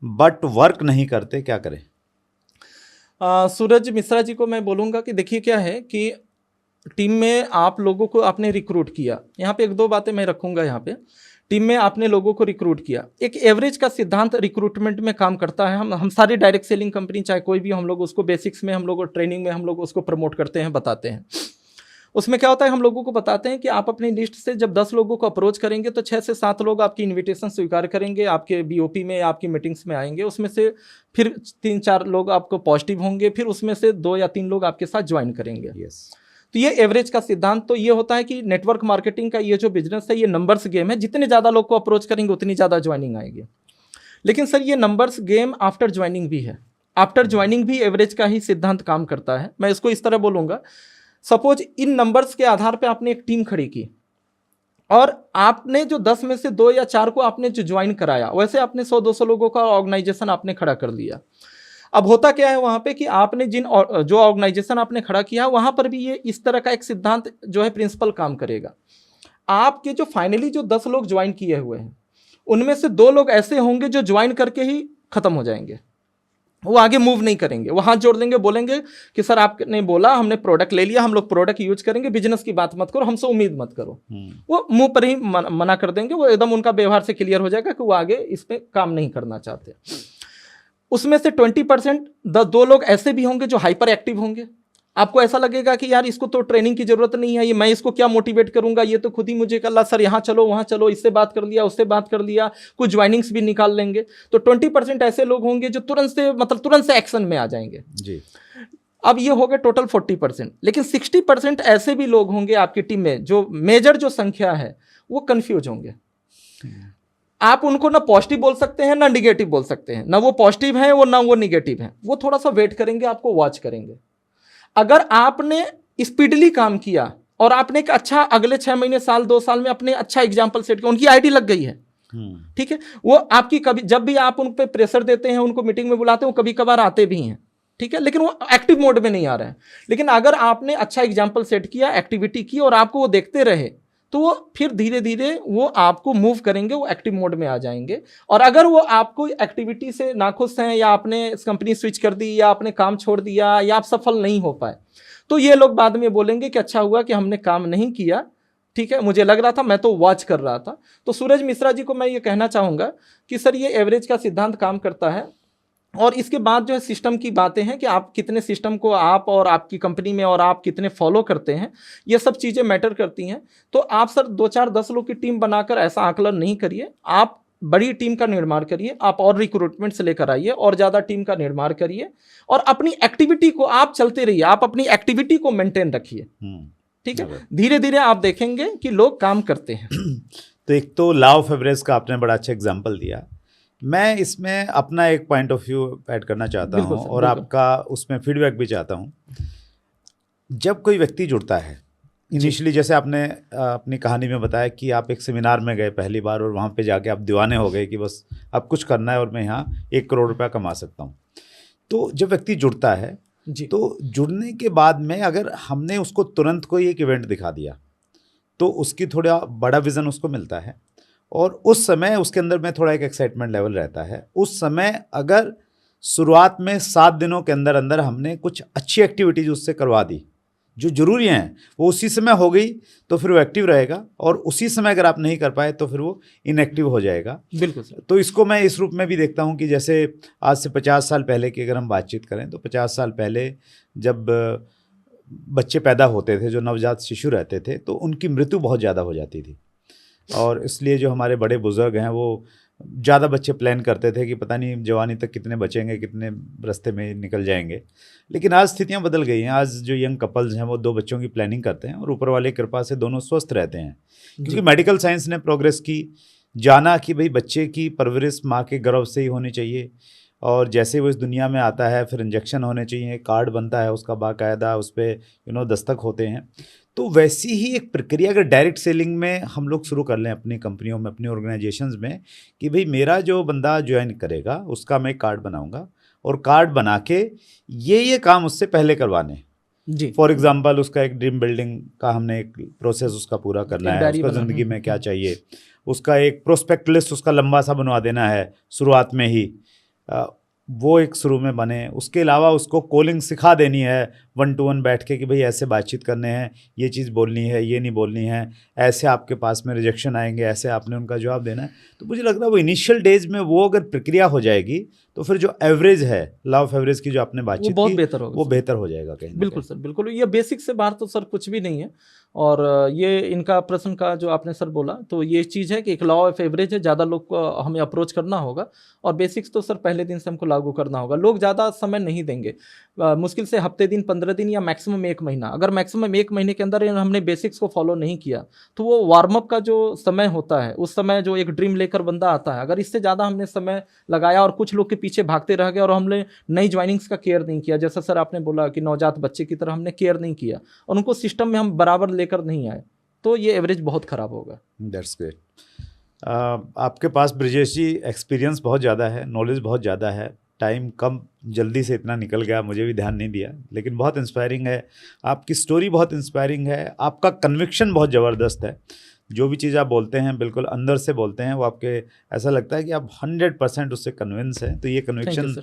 बट वर्क नहीं करते, क्या करें? सूरज मिश्रा जी को मैं बोलूँगा कि देखिए क्या है कि टीम में आप लोगों को आपने रिक्रूट किया, यहाँ पे 1-2 बातें मैं रखूँगा। यहाँ पे टीम में आपने लोगों को रिक्रूट किया, एक एवरेज का सिद्धांत रिक्रूटमेंट में काम करता है। हम सारी डायरेक्ट सेलिंग कंपनी चाहे कोई भी, हम लोग उसको बेसिक्स में, हम लोग ट्रेनिंग में हम लोग उसको प्रमोट करते हैं, बताते हैं। उसमें क्या होता है, हम लोगों को बताते हैं कि आप अपनी लिस्ट से जब 10 लोगों को अप्रोच करेंगे तो 6 से 7 लोग आपकी इनविटेशन स्वीकार करेंगे, आपके बीओपी में, आपकी मीटिंग्स में आएंगे। उसमें से फिर 3-4 लोग आपको पॉजिटिव होंगे, फिर उसमें से 2 या 3 लोग आपके साथ ज्वाइन करेंगे। तो ये एवरेज का सिद्धांत तो ये होता है कि नेटवर्क मार्केटिंग का ये जो बिजनेस है, ये नंबर्स गेम है। जितने ज़्यादा लोग को अप्रोच करेंगे उतनी ज़्यादा ज्वाइनिंग आएगी। लेकिन सर ये नंबर्स गेम आफ्टर ज्वाइनिंग भी है। आफ्टर ज्वाइनिंग भी एवरेज का ही सिद्धांत काम करता है। मैं इसको इस तरह बोलूँगा, सपोज इन नंबर्स के आधार पे आपने एक टीम खड़ी की और आपने जो 10 में से 2 या 4 को आपने जो ज्वाइन कराया, वैसे आपने 100-200 लोगों का ऑर्गेनाइजेशन आपने खड़ा कर लिया। अब होता क्या है वहाँ पे कि आपने जो ऑर्गेनाइजेशन आपने खड़ा किया, वहाँ पर भी ये इस तरह का एक सिद्धांत जो है प्रिंसिपल काम करेगा। आपके जो फाइनली जो 10 लोग ज्वाइन किए हुए हैं, उनमें से 2 लोग ऐसे होंगे जो ज्वाइन करके ही खत्म हो जाएंगे, वो आगे मूव नहीं करेंगे। वो हाथ जोड़ देंगे, बोलेंगे कि सर आपने बोला, हमने प्रोडक्ट ले लिया, हम लोग प्रोडक्ट यूज करेंगे, बिजनेस की बात मत करो, हमसे उम्मीद मत करो। वो मुंह पर ही मना कर देंगे। वो एकदम उनका व्यवहार से क्लियर हो जाएगा कि वो आगे इस पे काम नहीं करना चाहते। उसमें से 20% 2 लोग ऐसे भी होंगे जो हाइपर एक्टिव होंगे। आपको ऐसा लगेगा कि यार इसको तो ट्रेनिंग की जरूरत नहीं है, ये मैं इसको क्या मोटिवेट करूंगा, ये तो खुद ही मुझे कर ला, सर यहाँ चलो वहाँ चलो, इससे बात कर लिया उससे बात कर लिया, कुछ ज्वाइनिंग्स भी निकाल लेंगे। तो 20% ऐसे लोग होंगे जो तुरंत से एक्शन में आ जाएंगे जी। अब ये हो गए टोटल 40%। लेकिन 60% ऐसे भी लोग होंगे आपकी टीम में, जो मेजर जो संख्या है, वो कंफ्यूज होंगे। आप उनको ना पॉजिटिव बोल सकते हैं ना निगेटिव बोल सकते हैं, ना वो पॉजिटिव है ना वो निगेटिव है। वो थोड़ा सा वेट करेंगे, आपको वॉच करेंगे। अगर आपने स्पीडली काम किया और आपने एक अच्छा अगले 6 महीने, साल, 2 साल में अपने अच्छा एग्जाम्पल सेट किया, उनकी आईडी लग गई है, ठीक है। वो आपकी कभी जब भी आप उन पर प्रेशर देते हैं, उनको मीटिंग में बुलाते हैं, वो कभी कभार आते भी हैं, ठीक है, लेकिन वो एक्टिव मोड में नहीं आ रहे हैं। लेकिन अगर आपने अच्छा एग्जाम्पल सेट किया, एक्टिविटी की, और आपको वो देखते रहे, तो वो फिर धीरे धीरे वो आपको मूव करेंगे, वो एक्टिव मोड में आ जाएंगे। और अगर वो आपको एक्टिविटी से नाखुश हैं, या आपने कंपनी स्विच कर दी, या आपने काम छोड़ दिया, या आप सफल नहीं हो पाए, तो ये लोग बाद में बोलेंगे कि अच्छा हुआ कि हमने काम नहीं किया, ठीक है, मुझे लग रहा था, मैं तो वॉच कर रहा था। तो सूरज मिश्रा जी को मैं ये कहना चाहूँगा कि सर ये एवरेज का सिद्धांत काम करता है। और इसके बाद जो है सिस्टम की बातें हैं कि आप कितने सिस्टम को आप और आपकी कंपनी में और आप कितने फॉलो करते हैं, ये सब चीज़ें मैटर करती हैं। तो आप सर 2, 4, 10 लोग की टीम बनाकर ऐसा आकलन नहीं करिए, आप बड़ी टीम का निर्माण करिए, आप और रिक्रूटमेंट से लेकर आइए, और ज़्यादा टीम का निर्माण करिए, और अपनी एक्टिविटी को आप चलते रहिए, आप अपनी एक्टिविटी को मेंटेन रखिए, ठीक है। धीरे धीरे आप देखेंगे कि लोग काम करते हैं। तो एक तो लॉ ऑफ एवरेज का आपने बड़ा अच्छा एग्जांपल दिया। मैं इसमें अपना एक पॉइंट ऑफ व्यू ऐड करना चाहता हूं, और आपका उसमें फीडबैक भी चाहता हूं। जब कोई व्यक्ति जुड़ता है इनिशियली, जैसे आपने अपनी कहानी में बताया कि आप एक सेमिनार में गए पहली बार, और वहाँ पे जाके आप दीवाने हो गए कि बस अब कुछ करना है और मैं यहाँ 1 करोड़ रुपया कमा सकता हूँ। तो जब व्यक्ति जुड़ता है जी, तो जुड़ने के बाद में अगर हमने उसको तुरंत कोई एक इवेंट दिखा दिया, तो उसकी थोड़ा बड़ा विज़न उसको मिलता है, और उस समय उसके अंदर में थोड़ा एक एक्साइटमेंट लेवल रहता है। उस समय अगर शुरुआत में 7 दिनों के अंदर अंदर हमने कुछ अच्छी एक्टिविटीज उससे करवा दी जो जरूरी हैं, वो उसी समय हो गई, तो फिर वो एक्टिव रहेगा। और उसी समय अगर आप नहीं कर पाए तो फिर वो इनएक्टिव हो जाएगा। बिल्कुल सर। तो इसको मैं इस रूप में भी देखता हूँ कि जैसे आज से 50 साल पहले की अगर हम बातचीत करें, तो 50 साल पहले जब बच्चे पैदा होते थे, जो नवजात शिशु रहते थे, तो उनकी मृत्यु बहुत ज़्यादा हो जाती थी। और इसलिए जो हमारे बड़े बुजुर्ग हैं वो ज़्यादा बच्चे प्लान करते थे कि पता नहीं जवानी तक कितने बचेंगे, कितने रास्ते में निकल जाएंगे। लेकिन आज स्थितियां बदल गई हैं। आज जो यंग कपल्स हैं वो 2 बच्चों की प्लानिंग करते हैं, और ऊपर वाले की कृपा से दोनों स्वस्थ रहते हैं, क्योंकि मेडिकल साइंस ने प्रोग्रेस की, जाना कि भाई बच्चे की परवरिश माँ के गर्भ से ही होनी चाहिए, और जैसे वो इस दुनिया में आता है फिर इंजेक्शन होने चाहिए, कार्ड बनता है उसका बाकायदा, उस पर दस्तक होते हैं। तो वैसी ही एक प्रक्रिया अगर डायरेक्ट सेलिंग में हम लोग शुरू कर लें अपनी कंपनियों में, अपनी ऑर्गेनाइजेशंस में, कि भाई मेरा जो बंदा ज्वाइन करेगा उसका मैं कार्ड बनाऊंगा, और कार्ड बना के ये काम उससे पहले करवाने जी। फॉर एग्जांपल उसका एक ड्रीम बिल्डिंग का हमने एक प्रोसेस उसका पूरा करना है, उसका ज़िंदगी में क्या चाहिए, उसका एक प्रोस्पेक्ट लिस्ट उसका लंबा सा बनवा देना है शुरुआत में ही, वो एक शुरू में बने। उसके अलावा उसको कॉलिंग सिखा देनी है 1 to 1 बैठ के कि भाई ऐसे बातचीत करने हैं, ये चीज़ बोलनी है, ये नहीं बोलनी है, ऐसे आपके पास में रिजेक्शन आएंगे, ऐसे आपने उनका जवाब देना है। तो मुझे लग रहा है वो इनिशियल डेज में वो अगर प्रक्रिया हो जाएगी तो फिर जो एवरेज है, लॉ ऑफ एवरेज की जो आपने बातचीत की, बेहतर होगा, वो बेहतर हो जाएगा कहीं। बिल्कुल सर, बिल्कुल। ये बेसिक से बाहर तो सर कुछ भी नहीं है। और ये इनका प्रश्न का जो आपने सर बोला, तो ये चीज़ है कि एक लॉ ऑफ एवरेज है, ज़्यादा लोग को हमें अप्रोच करना होगा, और बेसिक्स तो सर पहले दिन से हमको लागू करना होगा। लोग ज़्यादा समय नहीं देंगे, मुश्किल से हफ्ते दिन, 15 दिन, या मैक्सिमम 1 महीना। अगर मैक्सिमम 1 महीने के अंदर हमने बेसिक्स को फॉलो नहीं किया, तो वो वार्म अप का जो समय होता है, उस समय जो एक ड्रीम लेकर बंदा आता है, अगर इससे ज़्यादा हमने समय लगाया और कुछ लोग के पीछे भागते रह गए, और हमने नई ज्वाइनिंग्स का केयर नहीं किया, जैसा सर आपने बोला कि नवजात बच्चे की तरह हमने केयर नहीं किया, और उनको सिस्टम में हम बराबर लेकर नहीं आए, तो ये एवरेज बहुत ख़राब होगा। That's great. आपके पास ब्रिजेश जी एक्सपीरियंस बहुत ज़्यादा है, नॉलेज बहुत ज़्यादा है, टाइम कम जल्दी से इतना निकल गया, मुझे भी ध्यान नहीं दिया, लेकिन बहुत इंस्पायरिंग है, आपकी स्टोरी बहुत इंस्पायरिंग है, आपका कन्विक्शन बहुत ज़बरदस्त है। जो भी चीज़ आप बोलते हैं बिल्कुल अंदर से बोलते हैं, वो आपके ऐसा लगता है कि आप 100% उससे कन्विंस हैं। तो ये कन्विक्शन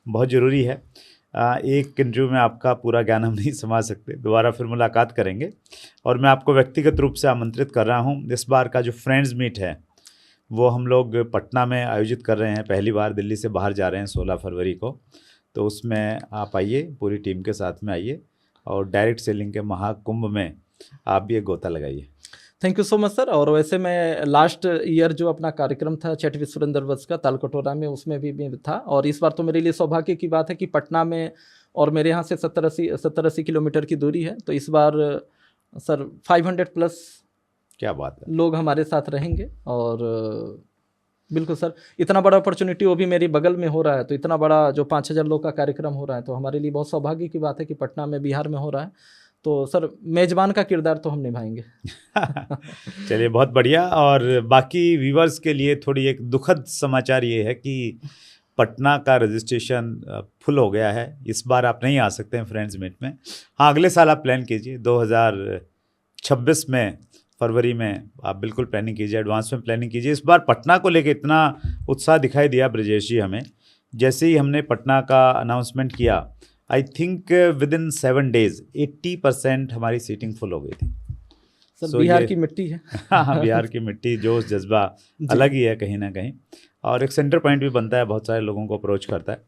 बहुत ज़रूरी है। एक इंटरव्यू में आपका पूरा ज्ञान हम नहीं समझ सकते, दोबारा फिर मुलाकात करेंगे, और मैं आपको व्यक्तिगत रूप से आमंत्रित कर रहा हूँ। इस बार का जो फ्रेंड्स मीट है वो हम लोग पटना में आयोजित कर रहे हैं, पहली बार दिल्ली से बाहर जा रहे हैं 16 फरवरी को। तो उसमें आप आइए, पूरी टीम के साथ में आइए, और डायरेक्ट सेलिंग के महाकुंभ में आप भी एक गोता लगाइए। Thank you so much sir. और वैसे मैं लास्ट ईयर जो अपना कार्यक्रम था छठवीं सुरेंद्र वत्स का तालकटोरा में, उसमें भी था, और इस बार तो मेरे लिए सौभाग्य की बात है कि पटना में, और मेरे यहाँ से 70-80 किलोमीटर की दूरी है, तो इस बार सर 500+ क्या बात है, लोग हमारे साथ रहेंगे। और बिल्कुल सर, इतना बड़ा अपॉर्चुनिटी वो भी मेरी बगल में हो रहा है, तो इतना बड़ा जो 5000 लोग का कार्यक्रम हो रहा है, तो हमारे लिए बहुत सौभाग्य की बात है कि पटना में, बिहार में हो रहा है। तो सर मेज़बान का किरदार तो हम निभाएंगे। चलिए बहुत बढ़िया। और बाकी व्यूवर्स के लिए थोड़ी एक दुखद समाचार ये है कि पटना का रजिस्ट्रेशन फुल हो गया है। इस बार आप नहीं आ सकते हैं फ्रेंड्स मीट में। हाँ, अगले साल आप प्लान कीजिए, 2026 में फरवरी में आप बिल्कुल प्लानिंग कीजिए, एडवांस में प्लानिंग कीजिए। इस बार पटना को लेकर इतना उत्साह दिखाई दिया ब्रजेश जी हमें, जैसे ही हमने पटना का अनाउंसमेंट किया, I think with in 7 days 80% हमारी सीटिंग फुल हो गई थी। सर बिहार की मिट्टी है। हाँ, बिहार की मिट्टी, जोश जज्बा अलग ही है कहीं ना कहीं, और एक सेंटर पॉइंट भी बनता है, बहुत सारे लोगों को अप्रोच करता है।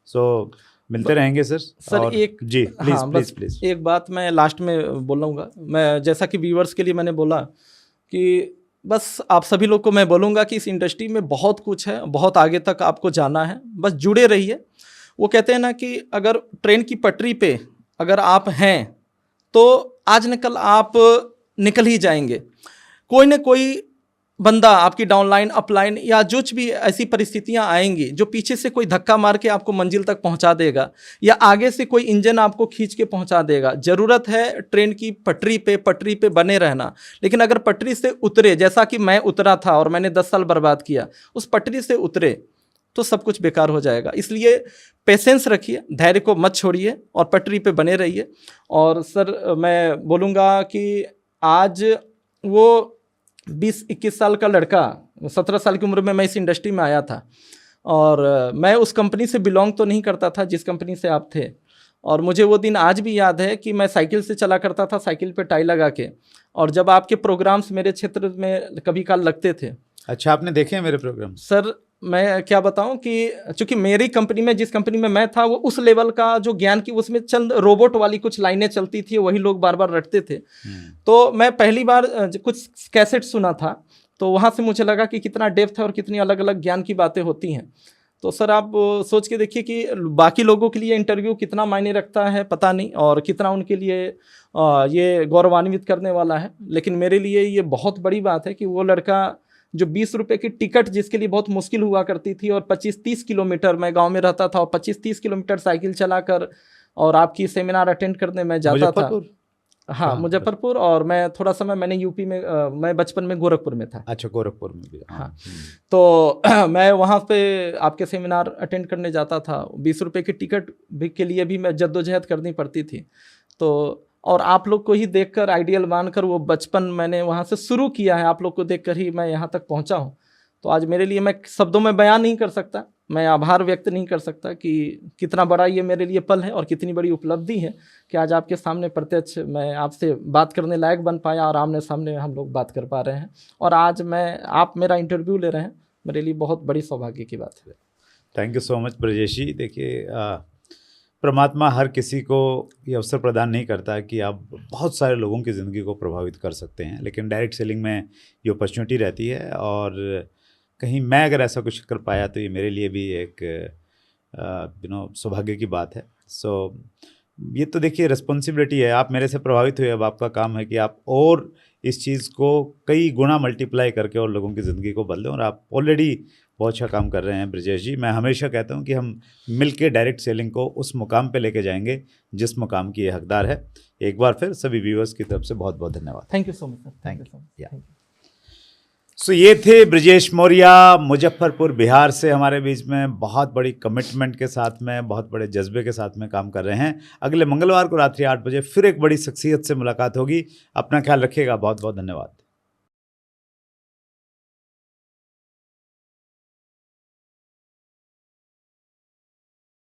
सो मिलते रहेंगे सर। सर एक जी प्लीज हाँ, प्लीज प्लीज एक बात मैं लास्ट में बोलूँगा। मैं जैसा कि व्यूअर्स के लिए मैंने बोला कि बस आप सभी लोग को मैं बोलूँगा कि इस इंडस्ट्री में बहुत कुछ है, बहुत आगे तक आपको जाना है, बस जुड़े रहिए। वो कहते हैं ना कि अगर ट्रेन की पटरी पे अगर आप हैं तो आज न कल आप निकल ही जाएंगे। कोई न कोई बंदा आपकी डाउनलाइन अपलाइन या जो भी ऐसी परिस्थितियां आएंगी जो पीछे से कोई धक्का मार के आपको मंजिल तक पहुंचा देगा, या आगे से कोई इंजन आपको खींच के पहुंचा देगा। ज़रूरत है ट्रेन की पटरी पे बने रहना। लेकिन अगर पटरी से उतरे, जैसा कि मैं उतरा था और मैंने 10 साल बर्बाद किया, उस पटरी से उतरे तो सब कुछ बेकार हो जाएगा। इसलिए पेशेंस रखिए, धैर्य को मत छोड़िए और पटरी पे बने रहिए। और सर मैं बोलूँगा कि आज वो 20-21 साल का लड़का, 17 साल की उम्र में मैं इस इंडस्ट्री में आया था, और मैं उस कंपनी से बिलोंग तो नहीं करता था जिस कंपनी से आप थे। और मुझे वो दिन आज भी याद है कि मैं साइकिल से चला करता था, साइकिल पे टाई लगा के, और जब आपके प्रोग्राम्स मेरे क्षेत्र में कभी काल लगते थे। अच्छा, आपने देखे हैं मेरे प्रोग्राम? सर मैं क्या बताऊं कि चूंकि मेरी कंपनी में, जिस कंपनी में मैं था, वो उस लेवल का जो ज्ञान की, उसमें चंद रोबोट वाली कुछ लाइनें चलती थी, वही लोग बार बार रटते थे। तो मैं पहली बार कुछ कैसेट सुना था, तो वहाँ से मुझे लगा कि कितना डेप्थ है और कितनी अलग अलग ज्ञान की बातें होती हैं। तो सर आप सोच के देखिए कि बाकी लोगों के लिए इंटरव्यू कितना मायने रखता है पता नहीं, और कितना उनके लिए ये गौरवान्वित करने वाला है। लेकिन मेरे लिए ये बहुत बड़ी बात है कि वो लड़का जो 20 रुपए की टिकट जिसके लिए बहुत मुश्किल हुआ करती थी, और 25-30 किलोमीटर, मैं गांव में रहता था और 25-30 किलोमीटर साइकिल चलाकर और आपकी सेमिनार अटेंड करने में जाता था। हाँ, मुजफ्फरपुर। और मैं थोड़ा समय मैंने यूपी में, मैं बचपन में गोरखपुर में था। अच्छा, गोरखपुर में भी। हाँ, तो मैं वहाँ पे आपके सेमिनार अटेंड करने जाता था। 20 रुपए की टिकट भी के लिए भी मैं जद्दोजहद करनी पड़ती थी। तो और आप लोग को ही देखकर आइडियल मानकर वो बचपन मैंने वहाँ से शुरू किया है, आप लोग को देखकर ही मैं यहाँ तक पहुँचा हूँ। तो आज मेरे लिए, मैं शब्दों में बयान नहीं कर सकता, मैं आभार व्यक्त नहीं कर सकता कि कितना बड़ा ये मेरे लिए पल है और कितनी बड़ी उपलब्धि है कि आज आपके सामने प्रत्यक्ष मैं आपसे बात करने लायक बन पाया, और आमने सामने हम लोग बात कर पा रहे हैं, और आज आप मेरा इंटरव्यू ले रहे हैं, मेरे लिए बहुत बड़ी सौभाग्य की बात है। Thank you so much Brajesh ji. देखिए, परमात्मा हर किसी को ये अवसर प्रदान नहीं करता कि आप बहुत सारे लोगों की ज़िंदगी को प्रभावित कर सकते हैं, लेकिन डायरेक्ट सेलिंग में ये अपॉर्चुनिटी रहती है, और कहीं मैं अगर ऐसा कुछ कर पाया तो ये मेरे लिए भी एक सौभाग्य की बात है। सो ये तो देखिए रिस्पॉन्सिबिलिटी है, आप मेरे से प्रभावित हुए, अब आपका काम है कि आप और इस चीज़ को कई गुना मल्टीप्लाई करके और लोगों की ज़िंदगी को बदलें, और आप ऑलरेडी बहुत अच्छा काम कर रहे हैं ब्रजेश जी। मैं हमेशा कहता हूं कि हम मिलके डायरेक्ट सेलिंग को उस मुकाम पे लेके जाएंगे जिस मुकाम की ये हकदार है। एक बार फिर सभी व्यूअर्स की तरफ से बहुत बहुत धन्यवाद। Thank you so much sir. Thank you so much. So ये थे ब्रजेश मौर्य, मुजफ्फरपुर बिहार से हमारे बीच में बहुत बड़ी कमिटमेंट के साथ में, बहुत बड़े जज्बे के साथ में काम कर रहे हैं। अगले मंगलवार को रात्रि 8 बजे फिर एक बड़ी शख्सियत से मुलाकात होगी। अपना ख्याल रखिएगा। बहुत बहुत धन्यवाद।